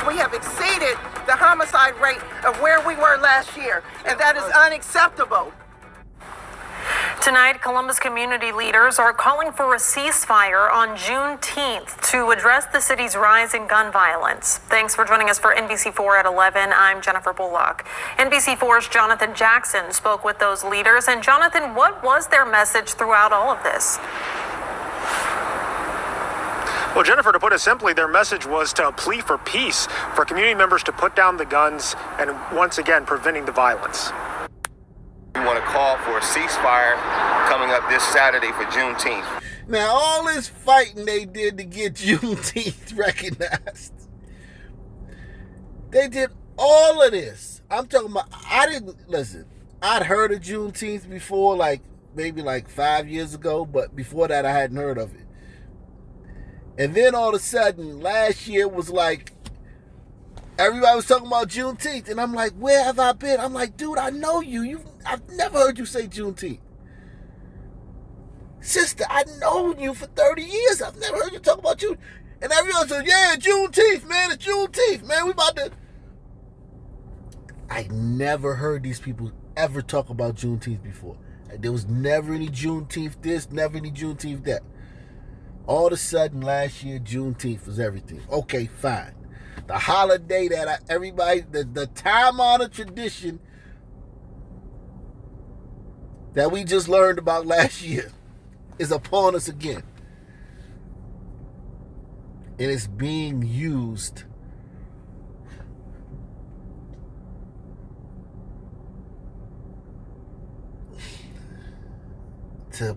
We have exceeded the homicide rate of where we were last year, and that is unacceptable. Tonight, Columbus community leaders are calling for a ceasefire on Juneteenth to address the city's rise in gun violence. Thanks for joining us for NBC4 at 11. I'm Jennifer Bullock. NBC4's Jonathan Jackson spoke with those leaders. And Jonathan, what was their message throughout all of this? Well, Jennifer, to put it simply, their message was to plea for peace, for community members to put down the guns and once again preventing the violence. We want to call for a ceasefire coming up this Saturday for Juneteenth. Now, all this fighting they did to get Juneteenth recognized, they did all of this. I'm talking about, I'd heard of Juneteenth before, maybe 5 years ago, but before that I hadn't heard of it. And then all of a sudden, last year was everybody was talking about Juneteenth, and I'm like, where have I been? I'm like, dude, I know you. I've never heard you say Juneteenth. Sister, I've known you for 30 years. I've never heard you talk about Juneteenth. And everyone said, yeah, Juneteenth, man. It's Juneteenth, man. We about to... I never heard these people ever talk about Juneteenth before. There was never any Juneteenth this, never any Juneteenth that. All of a sudden, last year, Juneteenth was everything. Okay, fine. The holiday that the time-honored tradition that we just learned about last year is upon us again. And it's being used to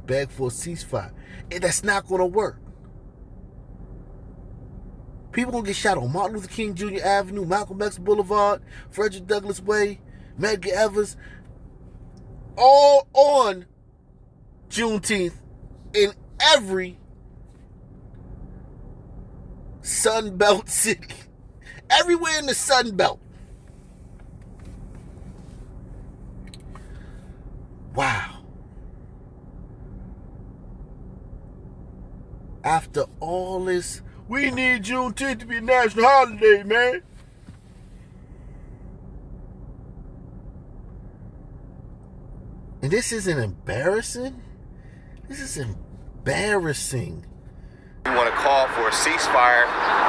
beg for a ceasefire. And that's not going to work. People going to get shot on Martin Luther King Jr. Avenue, Malcolm X Boulevard, Frederick Douglass Way, Medgar Evers, all on Juneteenth in every Sun Belt city. Everywhere in the Sun Belt. Wow. After all this, we need Juneteenth to be a national holiday, man. And this isn't embarrassing? This is embarrassing. We want to call for a ceasefire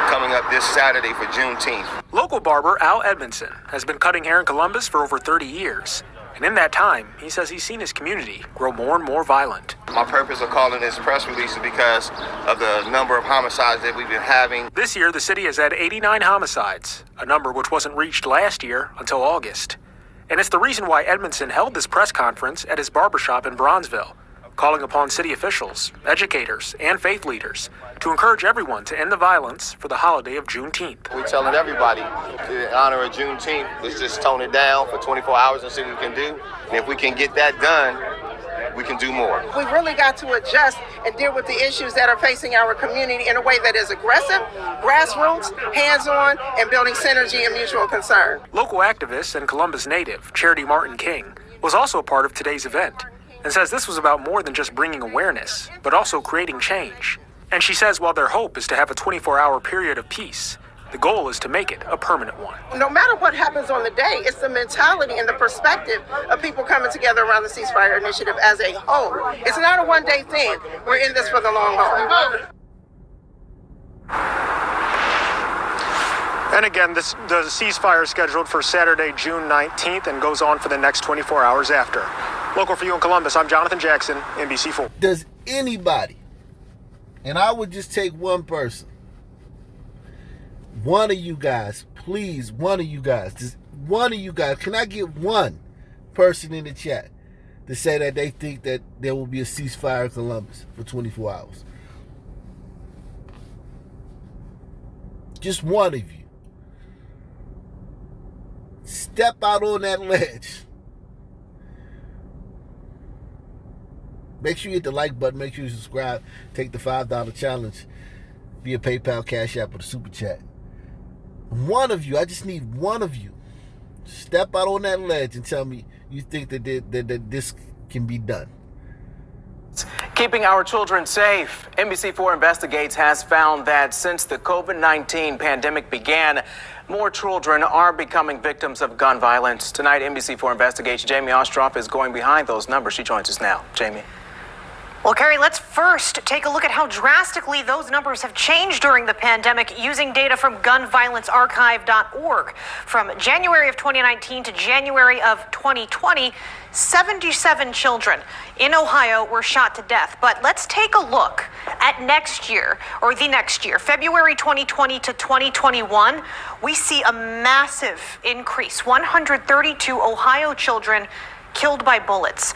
coming up this Saturday for Juneteenth. Local barber Al Edmondson has been cutting hair in Columbus for over 30 years. And in that time, he says he's seen his community grow more and more violent. My purpose of calling this press release is because of the number of homicides that we've been having. This year, the city has had 89 homicides, a number which wasn't reached last year until August. And it's the reason why Edmondson held this press conference at his barbershop in Bronzeville, calling upon city officials, educators, and faith leaders to encourage everyone to end the violence for the holiday of Juneteenth. We're telling everybody in honor of Juneteenth, let's just tone it down for 24 hours and see what we can do. And if we can get that done, we can do more. We really got to adjust and deal with the issues that are facing our community in a way that is aggressive, grassroots, hands-on, and building synergy and mutual concern. Local activist and Columbus native Charity Martin King was also a part of today's event and says this was about more than just bringing awareness, but also creating change. And she says while their hope is to have a 24-hour period of peace, the goal is to make it a permanent one. No matter what happens on the day, it's the mentality and the perspective of people coming together around the ceasefire initiative as a whole. It's not a one-day thing. We're in this for the long haul. And again, the ceasefire is scheduled for Saturday, June 19th, and goes on for the next 24 hours after. Local for you in Columbus, I'm Jonathan Jackson, NBC4. Does anybody, and I would just take one person, one of you guys, please, one of you guys, just one of you guys, can I get one person in the chat to say that they think that there will be a ceasefire in Columbus for 24 hours? Just one of you. Step out on that ledge. Make sure you hit the like button. Make sure you subscribe. Take the $5 challenge via PayPal, Cash App, or the Super Chat. One of you, I just need one of you. Step out on that ledge and tell me you think that this can be done. Keeping our children safe. NBC4 Investigates has found that since the COVID-19 pandemic began, more children are becoming victims of gun violence. Tonight, NBC4 Investigates Jamie Ostroff is going behind those numbers. She joins us now. Jamie. Well, Carrie, let's first take a look at how drastically those numbers have changed during the pandemic using data from gunviolencearchive.org. From January of 2019 to January of 2020, 77 children in Ohio were shot to death. But let's take a look at next year, or the next year, February 2020 to 2021. We see a massive increase, 132 Ohio children killed by bullets.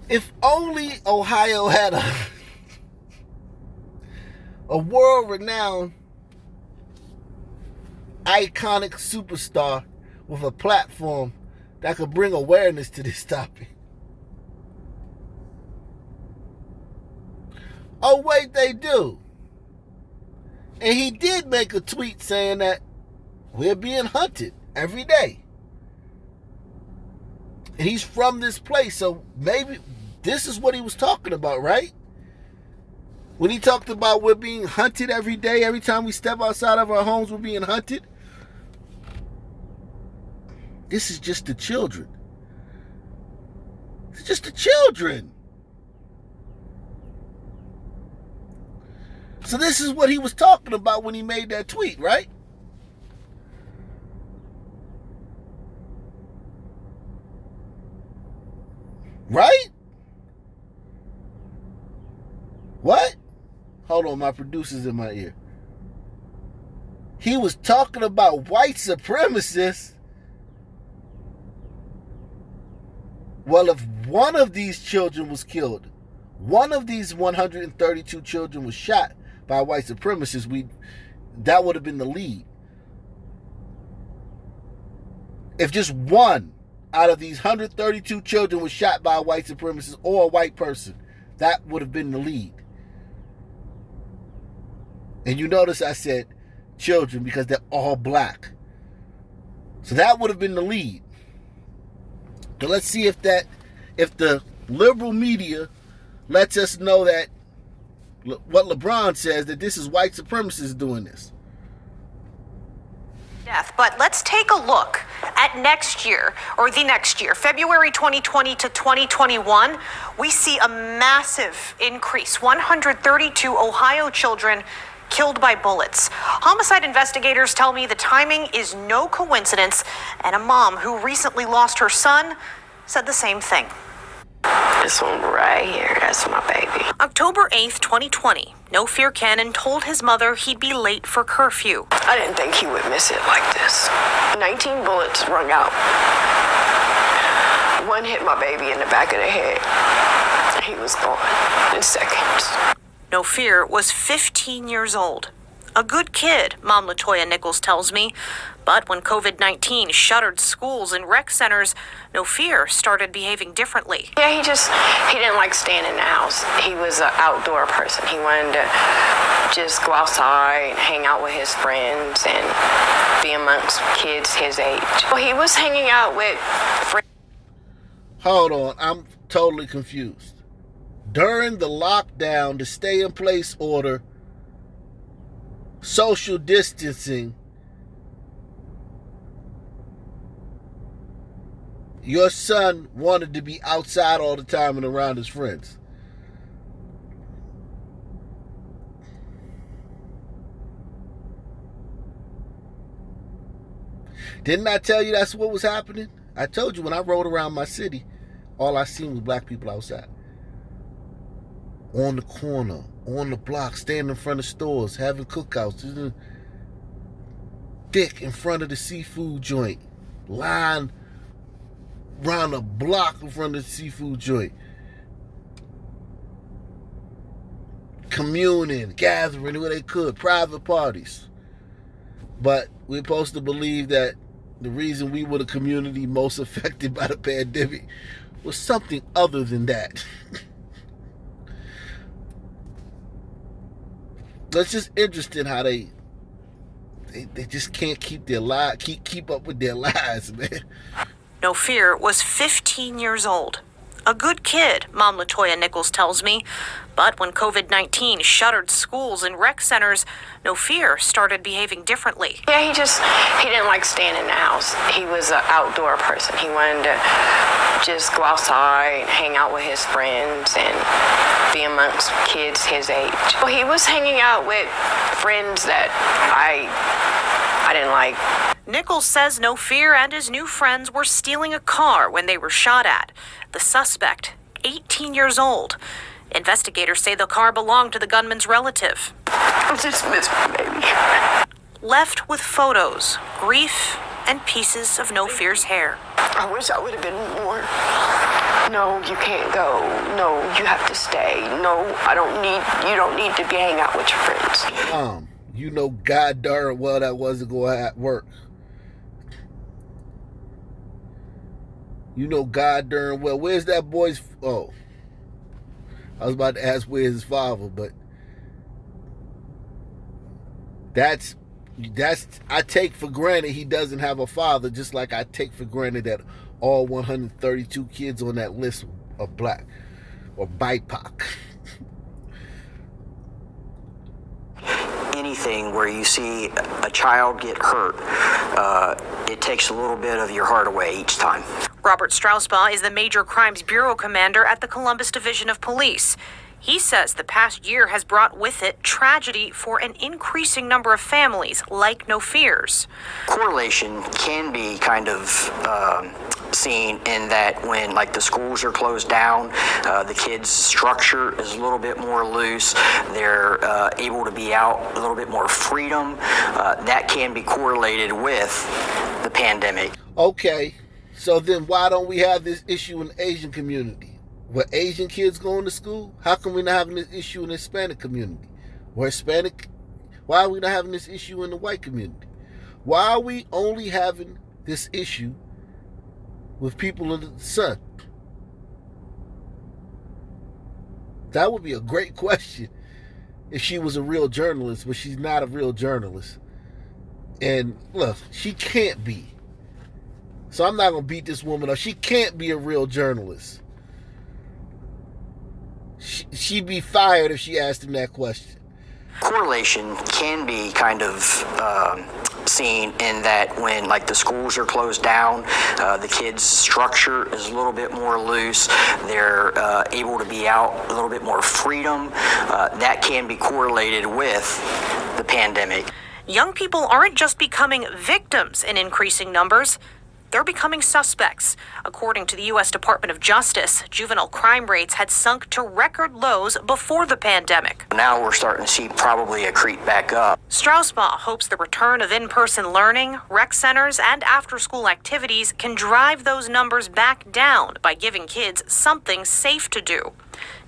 If only Ohio had a world-renowned, iconic superstar with a platform that could bring awareness to this topic. Oh, wait, they do. And he did make a tweet saying that we're being hunted every day. And he's from this place, so maybe this is what he was talking about, right? When he talked about we're being hunted every day, every time we step outside of our homes, we're being hunted. This is just the children. It's just the children. So this is what he was talking about when he made that tweet, right? Right? What? Hold on, my producer's in my ear. He was talking about white supremacists. Well, if one of these children was killed, one of these 132 children was shot by white supremacists, that would have been the lead. If just one out of these 132 children was shot by a white supremacist or a white person, that would have been the lead. And you notice I said children because they're all black. So that would have been the lead. So let's see if the liberal media lets us know that what LeBron says, that this is white supremacists doing this. Death. But let's take a look at next year, or the next year, February 2020 to 2021. We see a massive increase, 132 Ohio children killed by bullets. Homicide investigators tell me the timing is no coincidence, and a mom who recently lost her son said the same thing. This one right here, that's my baby. October 8th, 2020, No Fear Cannon told his mother he'd be late for curfew. I didn't think he would miss it like this. 19 bullets rung out. One hit my baby in the back of the head. He was gone in seconds. No Fear was 15 years old. A good kid, Mom LaToya Nichols tells me. But when COVID-19 shuttered schools and rec centers, No Fear started behaving differently. Yeah, he didn't like staying in the house. He was an outdoor person. He wanted to just go outside and hang out with his friends and be amongst kids his age. Well, he was hanging out with friends. Hold on, I'm totally confused. During the lockdown, the stay-in-place order, social distancing, your son wanted to be outside all the time and around his friends. Didn't I tell you that's what was happening? I told you when I rode around my city, all I seen was black people outside. On the corner, on the block, standing in front of stores, having cookouts. Thick in front of the seafood joint. Line around a block in front of the seafood joint. Communing, gathering where they could, private parties. But we're supposed to believe that the reason we were the community most affected by the pandemic was something other than that. It's just interesting how they just can't keep their keep up with their lives, man. No Fear was 15 years old. A good kid, Mom Latoya Nichols tells me. But when COVID-19 shuttered schools and rec centers, No Fear started behaving differently. Yeah, he didn't like staying in the house. He was an outdoor person. He wanted to just go outside, hang out with his friends, and be amongst kids his age. Well, he was hanging out with friends that I didn't like. Nichols says No Fear and his new friends were stealing a car when they were shot at. The suspect, 18 years old. Investigators say the car belonged to the gunman's relative. I just miss my baby. Left with photos, grief, and pieces of No Fear's hair. I wish I would have been more. No, you can't go. No, you have to stay. No, you don't need to be hanging out with your friends. You know God darn well that wasn't going to work. You know God darn well. Where's that boy's... Oh. I was about to ask where's his father, but... That's... I take for granted he doesn't have a father, just like I take for granted that all 132 kids on that list are black or BIPOC. Anything where you see a child get hurt, it takes a little bit of your heart away each time. Robert Strausbaugh is the Major Crimes Bureau commander at the Columbus Division of Police. He says the past year has brought with it tragedy for an increasing number of families like No Fear's. Correlation can be kind of seen in that when like the schools are closed down, the kids' structure is a little bit more loose. They're able to be out a little bit more freedom. That can be correlated with the pandemic. Okay, so then why don't we have this issue in the Asian community? Where Asian kids going to school? How come we're not having this issue in the Hispanic community? Why are we not having this issue in the white community? Why are we only having this issue with people in the sun? That would be a great question if she was a real journalist, but she's not a real journalist. And look, she can't be. So I'm not going to beat this woman up. She can't be a real journalist. She'd be fired if she asked him that question. Correlation can be kind of seen in that when like the schools are closed down, the kids' structure is a little bit more loose. They're able to be out a little bit more freedom. That can be correlated with the pandemic. Young people aren't just becoming victims in increasing numbers. They're becoming suspects. According to the U.S. Department of Justice, juvenile crime rates had sunk to record lows before the pandemic. Now we're starting to see probably a creep back up. Strausbaugh hopes the return of in-person learning, rec centers, and after-school activities can drive those numbers back down by giving kids something safe to do.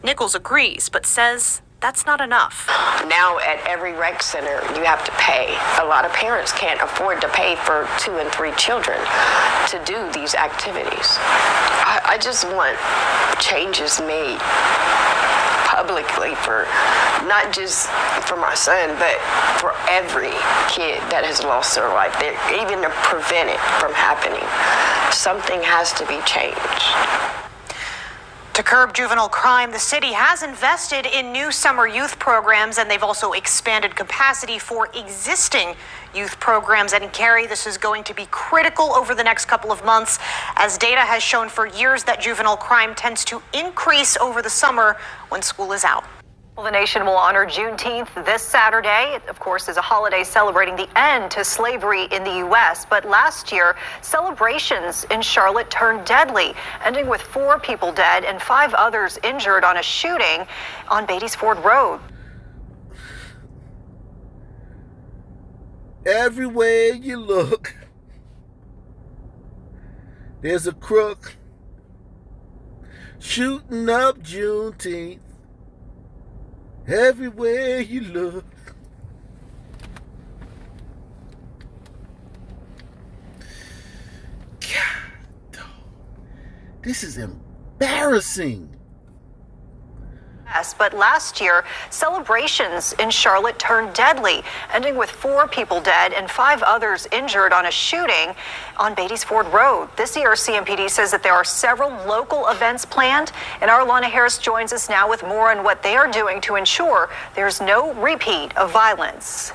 Nichols agrees, but says that's not enough. Now at every rec center, you have to pay. A lot of parents can't afford to pay for 2 and 3 children to do these activities. I just want changes made publicly for not just for my son, but for every kid that has lost their life, even to prevent it from happening. Something has to be changed. To curb juvenile crime, the city has invested in new summer youth programs, and they've also expanded capacity for existing youth programs. And Carrie, this is going to be critical over the next couple of months, as data has shown for years that juvenile crime tends to increase over the summer when school is out. Well, the nation will honor Juneteenth this Saturday. It, of course, is a holiday celebrating the end to slavery in the U.S. But last year, celebrations in Charlotte turned deadly, ending with 4 people dead and 5 others injured on a shooting on Beatties Ford Road. Everywhere you look, there's a crook shooting up Juneteenth. Everywhere you look. God, this is embarrassing. U.S., but last year, celebrations in Charlotte turned deadly, ending with 4 people dead and 5 others injured on a shooting on Beatties Ford Road. This year, CMPD says that there are several local events planned, and our Lana Harris joins us now with more on what they are doing to ensure there's no repeat of violence.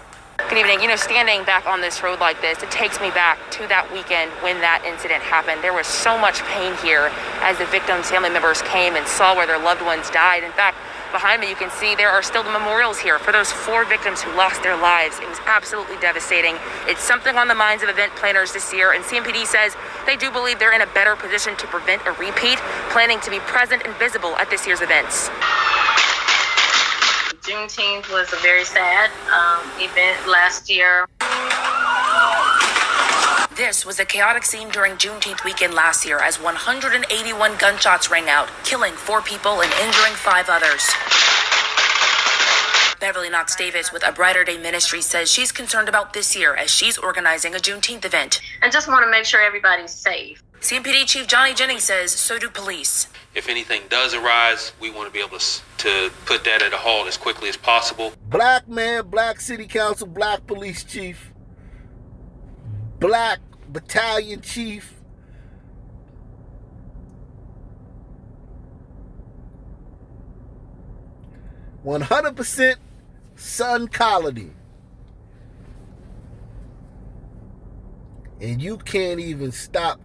Good evening. You know, standing back on this road like this, it takes me back to that weekend when that incident happened. There was so much pain here as the victims' family members came and saw where their loved ones died. In fact, behind me, you can see there are still the memorials here for those 4 victims who lost their lives. It was absolutely devastating. It's something on the minds of event planners this year, and CMPD says they do believe they're in a better position to prevent a repeat, planning to be present and visible at this year's events. Juneteenth was a very sad event last year. This was a chaotic scene during Juneteenth weekend last year as 181 gunshots rang out, killing 4 people and injuring 5 others. Beverly Knox Davis with A Brighter Day Ministry says she's concerned about this year as she's organizing a Juneteenth event. And just want to make sure everybody's safe. CMPD Chief Johnny Jennings says so do police. If anything does arise, we want to be able to put that at a halt as quickly as possible. Black man, black city council, black police chief, black battalion chief. "100% Sun Colony." And you can't even stop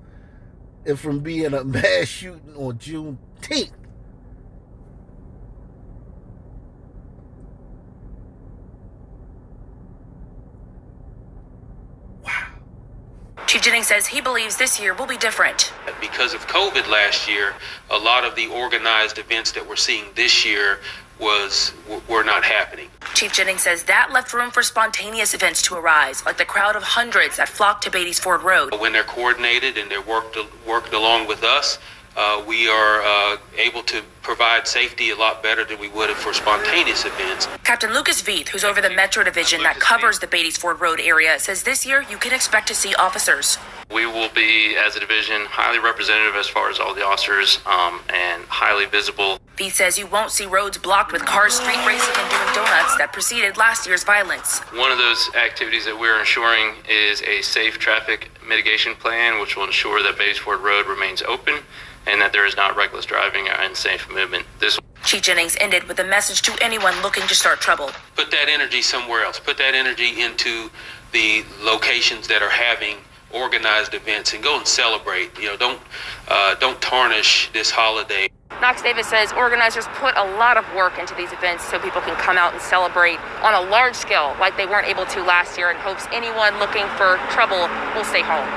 it from being a mass shooting on Juneteenth. Chief Jennings says he believes this year will be different. Because of COVID last year, a lot of the organized events that we're seeing this year were not happening. Chief Jennings says that left room for spontaneous events to arise, like the crowd of hundreds that flocked to Beatties Ford Road. When they're coordinated and they're worked along with us, we are able to provide safety a lot better than we would have for spontaneous events. Captain Lucas Veith, who's over the Metro Division that covers the Beatties Ford Road area, says this year you can expect to see officers. We will be, as a division, highly representative as far as all the officers and highly visible. Veith says you won't see roads blocked with cars street racing and doing donuts that preceded last year's violence. One of those activities that we're ensuring is a safe traffic mitigation plan, which will ensure that Beatties Ford Road remains open and that there is not reckless driving or unsafe movement. Chief Jennings ended with a message to anyone looking to start trouble. Put that energy somewhere else. Put that energy into the locations that are having organized events and go and celebrate. Don't tarnish this holiday. Knox Davis says organizers put a lot of work into these events so people can come out and celebrate on a large scale like they weren't able to last year, and hopes anyone looking for trouble will stay home.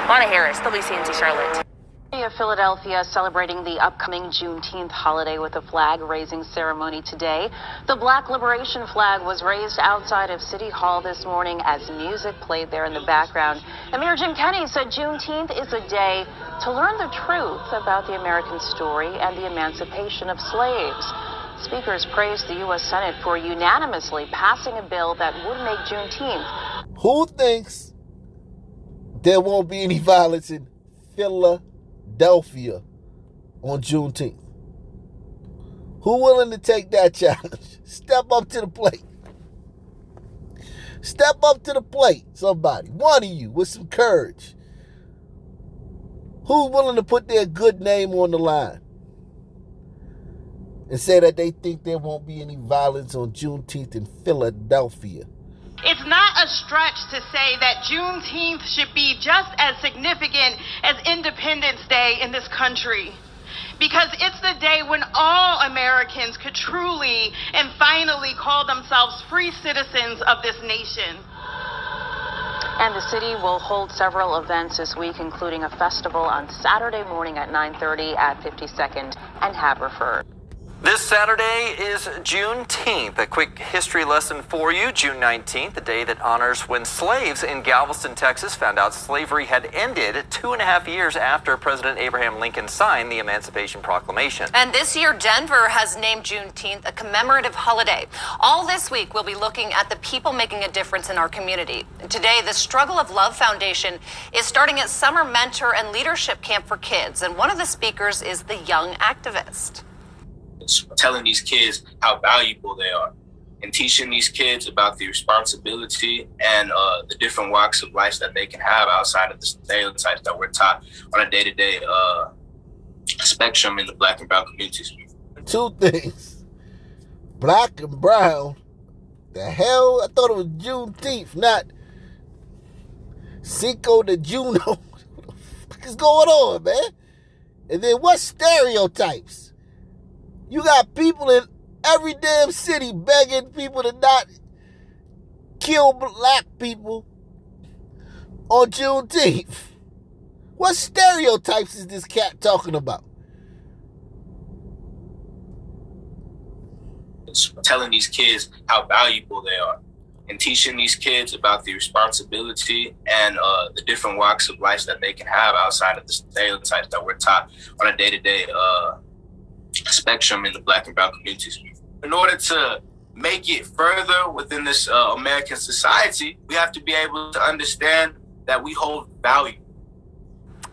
Lana Harris, WCNC Charlotte. Of Philadelphia celebrating the upcoming Juneteenth holiday with a flag-raising ceremony today. The Black Liberation flag was raised outside of City Hall this morning as music played there in the background. And Mayor Jim Kenney said Juneteenth is a day to learn the truth about the American story and the emancipation of slaves. Speakers praised the U.S. Senate for unanimously passing a bill that would make Juneteenth. Who thinks there won't be any violence in Philadelphia on Juneteenth? Who willing to take that challenge? Step up to the plate. Step up to the plate, somebody. One of you with some courage. Who's willing to put their good name on the line and say that they think there won't be any violence on Juneteenth in Philadelphia? It's not a stretch to say that Juneteenth should be just as significant as Independence Day in this country, because it's the day when all Americans could truly and finally call themselves free citizens of this nation. And the city will hold several events this week, including a festival on Saturday morning at 9:30 at 52nd and Haverford. This Saturday is Juneteenth. A quick history lesson for you. June 19th, the day that honors when slaves in Galveston, Texas found out slavery had ended 2.5 years after President Abraham Lincoln signed the Emancipation Proclamation. And this year, Denver has named Juneteenth a commemorative holiday. All this week, we'll be looking at the people making a difference in our community. Today, the Struggle of Love Foundation is starting its summer mentor and leadership camp for kids. And one of the speakers is the young activist. telling these kids how valuable they are and teaching these kids about the responsibility and the different walks of life that they can have outside of the stereotypes that we're taught on a day-to-day spectrum in the Black and brown communities. Two things. Black and brown. The hell? I thought it was Juneteenth, not Cinco de Juno. What the fuck is going on, man? And then what stereotypes? You got people in every damn city begging people to not kill black people on Juneteenth. What stereotypes is this cat talking about? Telling these kids how valuable they are and teaching these kids about the responsibility and the different walks of life that they can have outside of the stereotypes that we're taught on a day-to-day spectrum in the Black and brown communities. In order to make it further within this American society, we have to be able to understand that we hold value.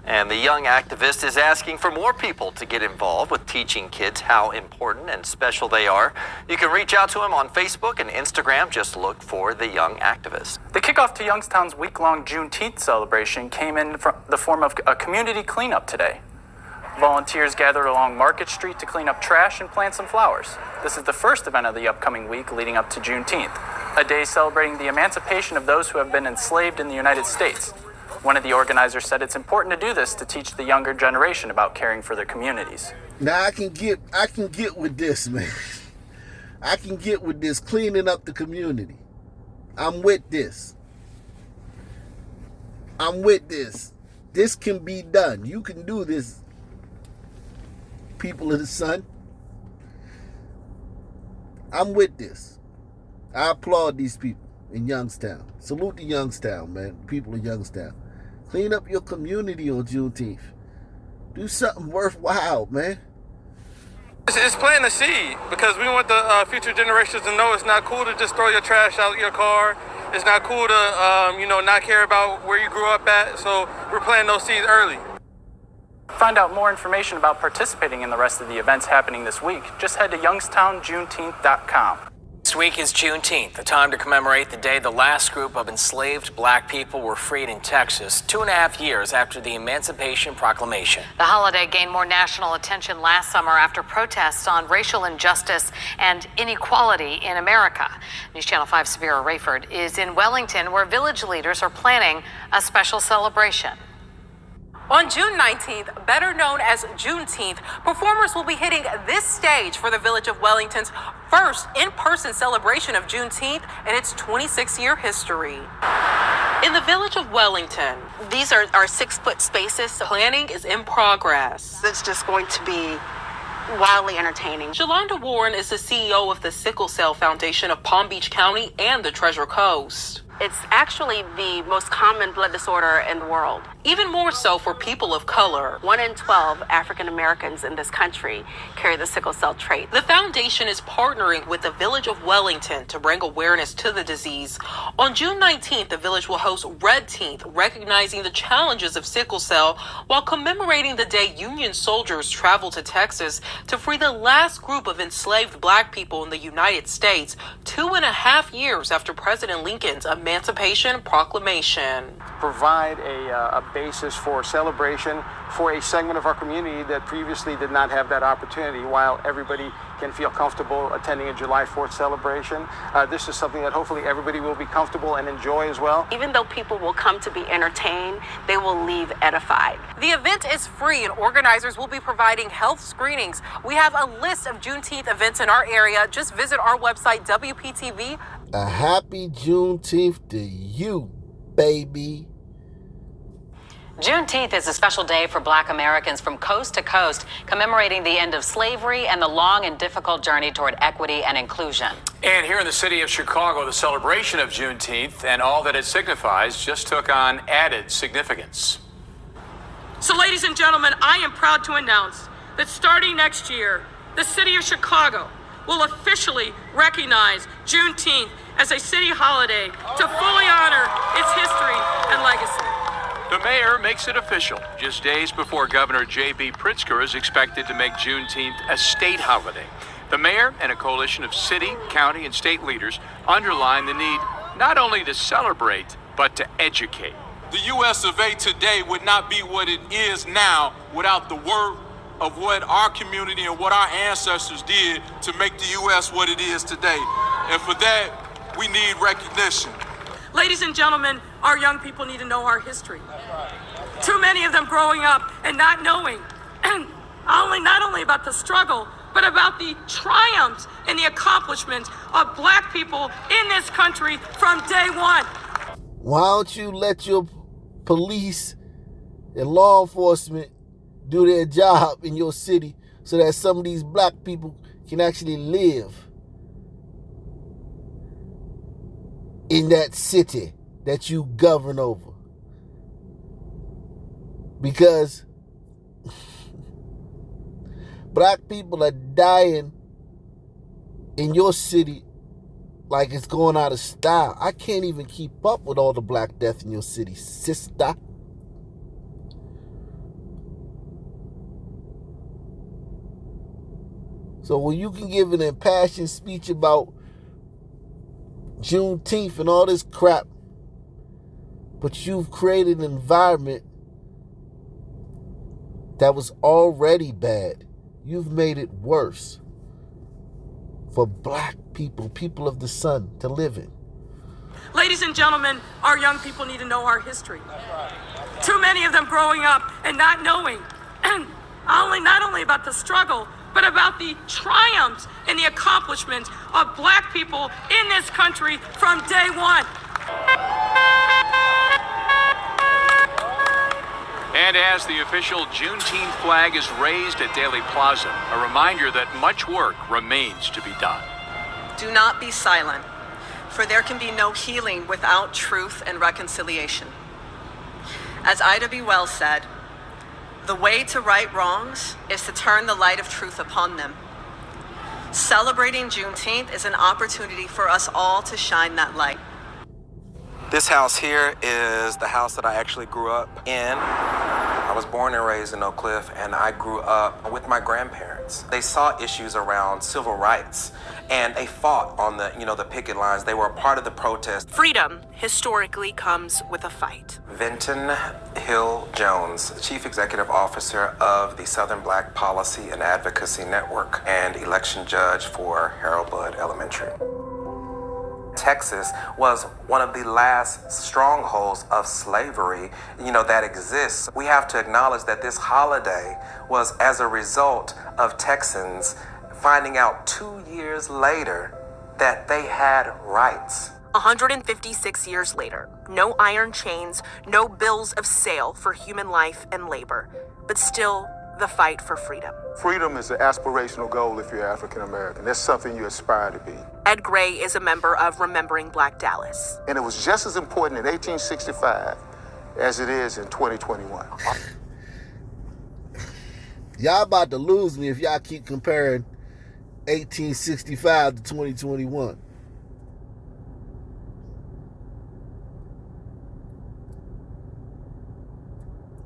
And the young activist is asking for more people to get involved with teaching kids how important and special they are. You can reach out to him on Facebook and Instagram. Just look for the young activist. The kickoff to Youngstown's week-long Juneteenth celebration came in the form of a community cleanup today. Volunteers gathered along Market Street to clean up trash and plant some flowers. This is the first event of the upcoming week leading up to Juneteenth, a day celebrating the emancipation of those who have been enslaved in the United States. One of the organizers said it's important to do this to teach the younger generation about caring for their communities. Now I can get with this, man. I can get with this cleaning up the community. I'm with this. I'm with this. This can be done. You can do this, people of the sun. I'm with this. I applaud these people in Youngstown. Salute to Youngstown, man. People of Youngstown. Clean up your community on Juneteenth. Do something worthwhile, man. It's planting a seed because we want the future generations to know it's not cool to just throw your trash out your car. It's not cool to, not care about where you grew up at. So we're planting those seeds early. Find out more information about participating in the rest of the events happening this week. Just head to youngstownjuneteenth.com. This week is Juneteenth, a time to commemorate the day the last group of enslaved black people were freed in Texas, 2.5 years after the Emancipation Proclamation. The holiday gained more national attention last summer after protests on racial injustice and inequality in America. News Channel 5's Severa Rayford is in Wellington, where village leaders are planning a special celebration. On June 19th, better known as Juneteenth, performers will be hitting this stage for the village of Wellington's first in-person celebration of Juneteenth in its 26-year history. In the village of Wellington, these are 6-foot spaces. Planning is in progress. It's just going to be wildly entertaining. Shalonda Warren is the CEO of the Sickle Cell Foundation of Palm Beach County and the Treasure Coast. It's actually the most common blood disorder in the world. Even more so for people of color. 1 in 12 African Americans in this country carry the sickle cell trait. The foundation is partnering with the village of Wellington to bring awareness to the disease. On June 19th, the village will host Redteenth, recognizing the challenges of sickle cell while commemorating the day Union soldiers traveled to Texas to free the last group of enslaved black people in the United States 2.5 years after President Lincoln's Emancipation Proclamation. Provide a basis for celebration for a segment of our community that previously did not have that opportunity. While everybody can feel comfortable attending a July 4th celebration, this is something that hopefully everybody will be comfortable and enjoy as well. Even though people will come to be entertained, they will leave edified. The event is free and organizers will be providing health screenings. We have a list of Juneteenth events in our area. Just visit our website, WPTV. A happy Juneteenth to you, baby. Juneteenth is a special day for Black Americans from coast to coast, commemorating the end of slavery and the long and difficult journey toward equity and inclusion. And here in the city of Chicago, the celebration of Juneteenth and all that it signifies just took on added significance. So, ladies and gentlemen, I am proud to announce that starting next year, the city of Chicago will officially recognize Juneteenth as a city holiday to fully honor its history and legacy. The mayor makes it official just days before Governor J.B. Pritzker is expected to make Juneteenth a state holiday. The mayor and a coalition of city, county, and state leaders underline the need not only to celebrate, but to educate. The U.S. of A. today would not be what it is now without the work of what our community and what our ancestors did to make the U.S. what it is today. And for that, we need recognition. Ladies and gentlemen, our young people need to know our history. Too many of them growing up and not knowing not only about the struggle, but about the triumphs and the accomplishments of black people in this country from day one. Why don't you let your police and law enforcement do their job in your city so that some of these black people can actually live in that city that you govern over? Because black people are dying in your city like it's going out of style. I can't even keep up with all the black death in your city, sister. So when you can give an impassioned speech about Juneteenth and all this crap, but you've created an environment that was already bad. You've made it worse for black people, people of the sun, to live in. Ladies and gentlemen, our young people need to know our history. Too many of them growing up and not knowing not only about the struggle, but about the triumphs and the accomplishments of black people in this country from day one. And as the official Juneteenth flag is raised at Daley Plaza, a reminder that much work remains to be done. Do not be silent, for there can be no healing without truth and reconciliation. As Ida B. Wells said, the way to right wrongs is to turn the light of truth upon them. Celebrating Juneteenth is an opportunity for us all to shine that light. This house here is the house that I actually grew up in. I was born and raised in Oak Cliff, and I grew up with my grandparents. They saw issues around civil rights, and they fought on the picket lines. They were a part of the protest. Freedom historically comes with a fight. Vinton Hill Jones, Chief Executive Officer of the Southern Black Policy and Advocacy Network and election judge for Harold Blood Elementary. Texas was one of the last strongholds of slavery, that exists. We have to acknowledge that this holiday was as a result of Texans finding out 2 years later that they had rights. 156 years later, no iron chains, no bills of sale for human life and labor, but still the fight for freedom. Freedom is an aspirational goal if you're African American. That's something you aspire to be. Ed Gray is a member of Remembering Black Dallas. And it was just as important in 1865 as it is in 2021. Y'all about to lose me if y'all keep comparing 1865 to 2021.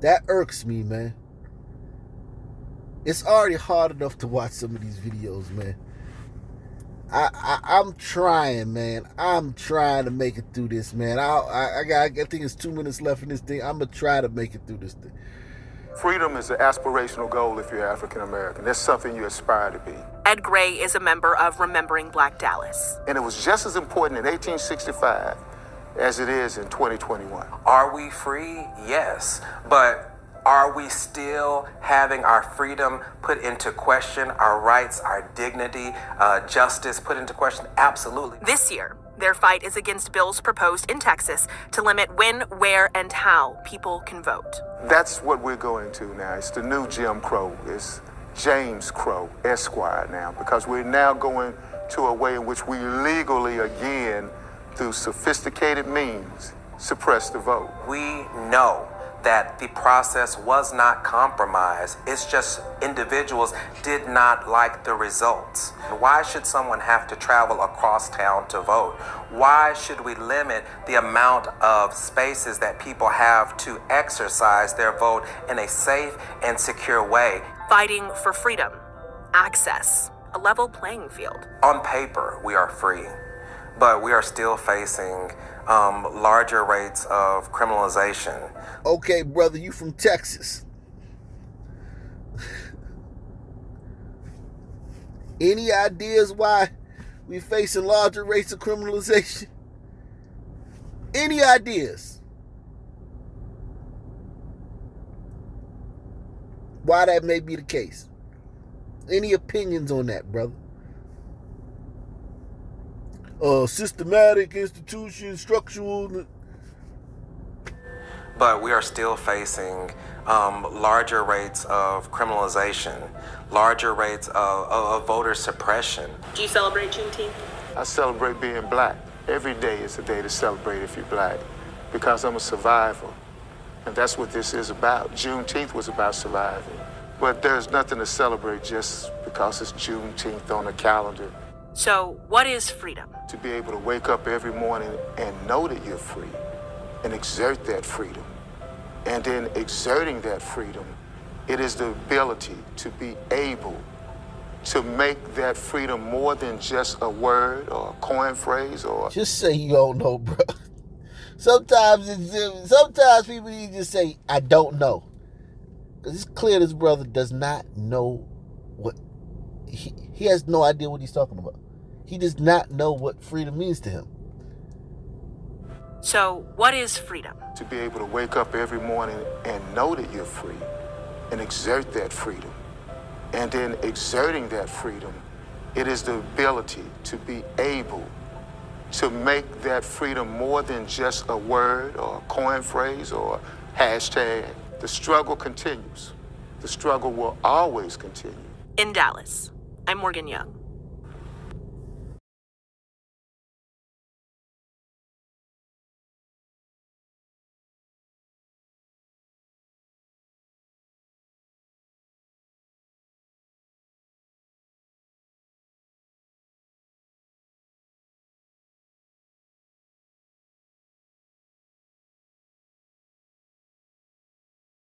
That irks me, man. It's already hard enough to watch some of these videos, man. I'm trying, man. I'm trying to make it through this, man. I think it's 2 minutes left in this thing. I'm going to try to make it through this thing. Freedom is an aspirational goal if you're African American. That's something you aspire to be. Ed Gray is a member of Remembering Black Dallas. And it was just as important in 1865 as it is in 2021. Are we free? Yes. But are we still having our freedom put into question, our rights, our dignity, justice put into question? Absolutely. This year, their fight is against bills proposed in Texas to limit when, where, and how people can vote. That's what we're going to now. It's the new Jim Crow. It's James Crow, Esquire now, because we're now going to a way in which we legally, again, through sophisticated means, suppress the vote. We know that the process was not compromised. It's just individuals did not like the results. Why should someone have to travel across town to vote? Why should we limit the amount of spaces that people have to exercise their vote in a safe and secure way? Fighting for freedom, access, a level playing field. On paper, we are free, but we are still facing larger rates of criminalization. Okay, brother, you from Texas. Any ideas why we facing larger rates of criminalization? Any ideas? Why that may be the case? Any opinions on that, brother? Systematic, institution, structural. But we are still facing larger rates of criminalization, larger rates of voter suppression. Do you celebrate Juneteenth? I celebrate being black. Every day is a day to celebrate if you're black, because I'm a survivor. And that's what this is about. Juneteenth was about surviving. But there's nothing to celebrate just because it's Juneteenth on the calendar. So, what is freedom? To be able to wake up every morning and know that you're free and exert that freedom. And in exerting that freedom, it is the ability to be able to make that freedom more than just a word or a coin phrase or... Just say you don't know, bro. Sometimes people need to just say, I don't know. Because it's clear this brother does not know what... He has no idea what he's talking about. He does not know what freedom means to him. So, what is freedom? To be able to wake up every morning and know that you're free and exert that freedom. And in exerting that freedom, it is the ability to be able to make that freedom more than just a word or a coin phrase or a hashtag. The struggle continues. The struggle will always continue. In Dallas, I'm Morgan Young.